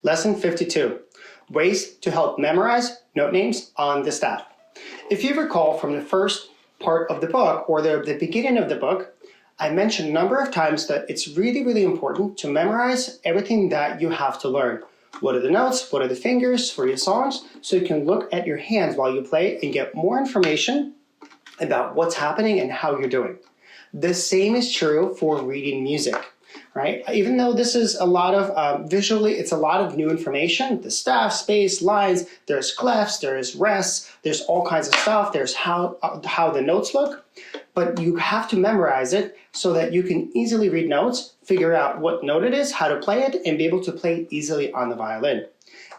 Lesson 52, Ways to Help Memorize Note Names on the Staff. If you recall from the first part of the book, or the beginning of the book, I mentioned a number of times that it's really, really important to memorize everything that you have to learn. What are the notes? What are the fingers for your songs? So you can look at your hands while you play and get more information about what's happening and how you're doing. The same is true for reading music. Right? Even though this is a lot of, visually, it's a lot of new information, the staff, space, lines, there's clefs, there's rests, there's all kinds of stuff, there's how the notes look, but you have to memorize it so that you can easily read notes, figure out what note it is, how to play it, and be able to play it easily on the violin.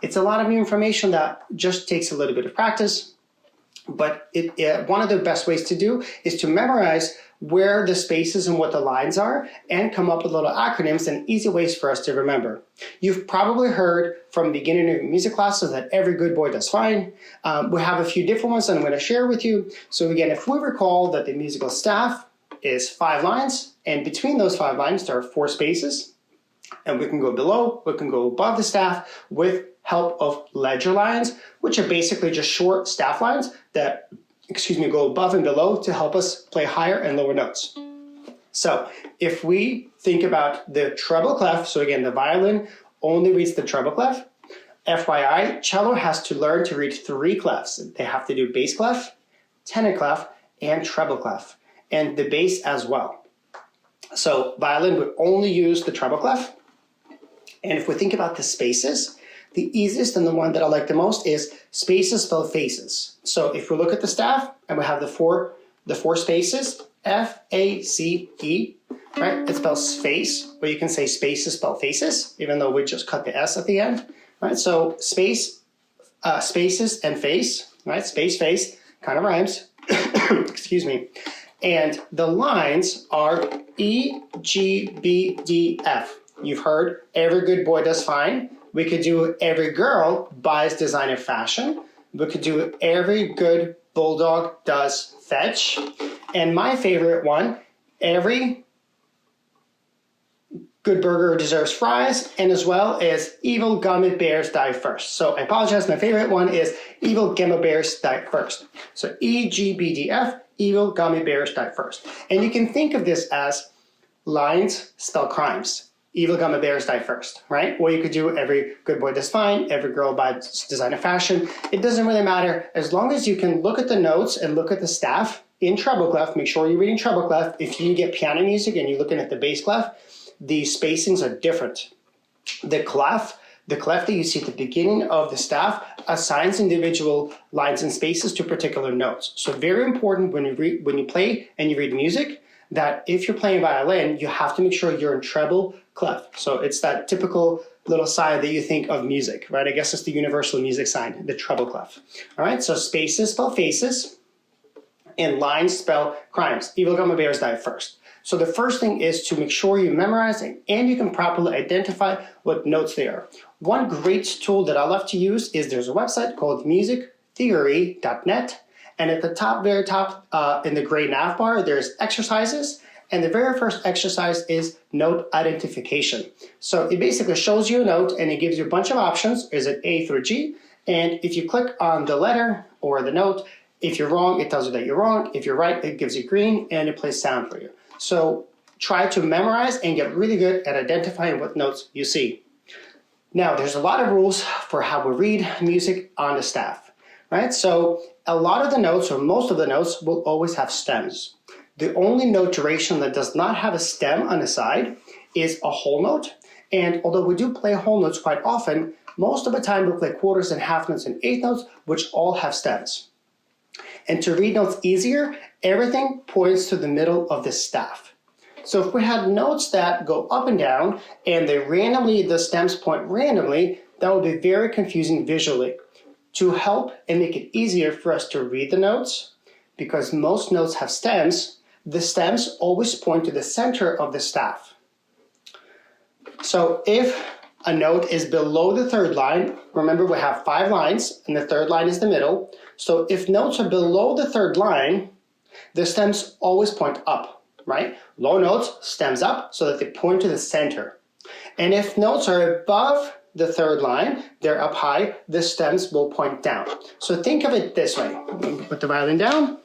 It's a lot of new information that just takes a little bit of practice, but one of the best ways to do is to memorize where the spaces and what the lines are and come up with little acronyms and easy ways for us to remember. You've probably heard from beginning of music classes that every good boy does fine. We have a few different ones that I'm going to share with you. So again, if we recall that the musical staff is 5 lines, and between those 5 lines there are 4 spaces, and we can go below, we can go above the staff with help of ledger lines, which are basically just short staff lines that go above and below to help us play higher and lower notes. So if we think about the treble clef, so again, the violin only reads the treble clef. FYI, cello has to learn to read 3 clefs. They have to do bass clef, tenor clef, and treble clef, and the bass as well. So violin would only use the treble clef. And if we think about the spaces, the easiest and the one that I like the most is spaces spell faces. So if we look at the staff and we have the four spaces, F-A-C-E, right? It spells face, but you can say spaces spell faces, even though we just cut the S at the end, right? So space, spaces and face, right? Space, face, kind of rhymes, excuse me. And the lines are E, G, B, D, F. You've heard every good boy does fine. We could do every girl buys designer fashion. We could do every good bulldog does fetch. And my favorite one, every good burger deserves fries, and as well as evil gummy bears die first. So I apologize, my favorite one is evil gummy bears die first. So E, G, B, D, F, evil gummy bears die first. And you can think of this as lines spell crimes. Evil gummy bears die first, right? Or you could do every good boy does fine, every girl buys designer fashion. It doesn't really matter. As long as you can look at the notes and look at the staff in treble clef, make sure you're reading treble clef. If you get piano music and you're looking at the bass clef, the spacings are different. The clef that you see at the beginning of the staff assigns individual lines and spaces to particular notes. So very important when you play and you read music, that if you're playing violin, you have to make sure you're in treble clef. So it's that typical little sign that you think of music, right? I guess it's the universal music sign, the treble clef. All right, so spaces spell faces, and lines spell crimes. Evil gummy bears die first. So the first thing is to make sure you memorize it and you can properly identify what notes they are. One great tool that I love to use is there's a website called musictheory.net. And at the top, very top, in the gray nav bar, there's exercises. And the very first exercise is note identification. So it basically shows you a note and it gives you a bunch of options. Is it A through G? And if you click on the letter or the note, if you're wrong, it tells you that you're wrong. If you're right, it gives you green and it plays sound for you. So try to memorize and get really good at identifying what notes you see. Now, there's a lot of rules for how we read music on the staff, right? So a lot of the notes, or most of the notes, will always have stems. The only note duration that does not have a stem on the side is a whole note. And although we do play whole notes quite often, most of the time we play quarters and half notes and eighth notes, which all have stems. And to read notes easier, everything points to the middle of the staff. So if we had notes that go up and down and the stems point randomly, that would be very confusing visually. To help and make it easier for us to read the notes, because most notes have stems, the stems always point to the center of the staff. So if a note is below the 3rd line, remember we have 5 lines and the 3rd line is the middle. So if notes are below the 3rd line, the stems always point up, right? Low notes, stems up so that they point to the center. And if notes are above the third line, they're up high, the stems will point down. So think of it this way. Put the violin down.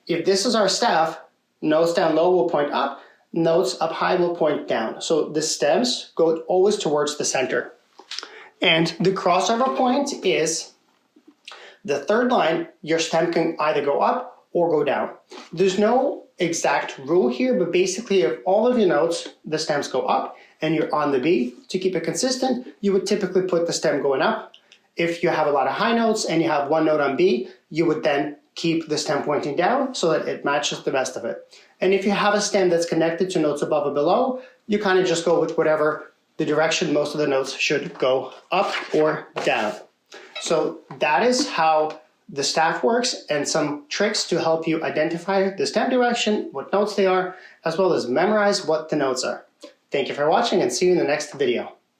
If this is our staff, notes down low will point up, notes up high will point down. So the stems go always towards the center. And the crossover point is the third line, your stem can either go up or go down. There's no exact rule here, but basically if all of your notes, the stems go up and you're on the B, to keep it consistent, you would typically put the stem going up. If you have a lot of high notes and you have one note on B, you would then keep the stem pointing down so that it matches the rest of it. And if you have a stem that's connected to notes above or below, you kind of just go with whatever the direction most of the notes should go up or down. So that is how the staff works, and some tricks to help you identify the stem direction, what notes they are, as well as memorize what the notes are. Thank you for watching, and see you in the next video.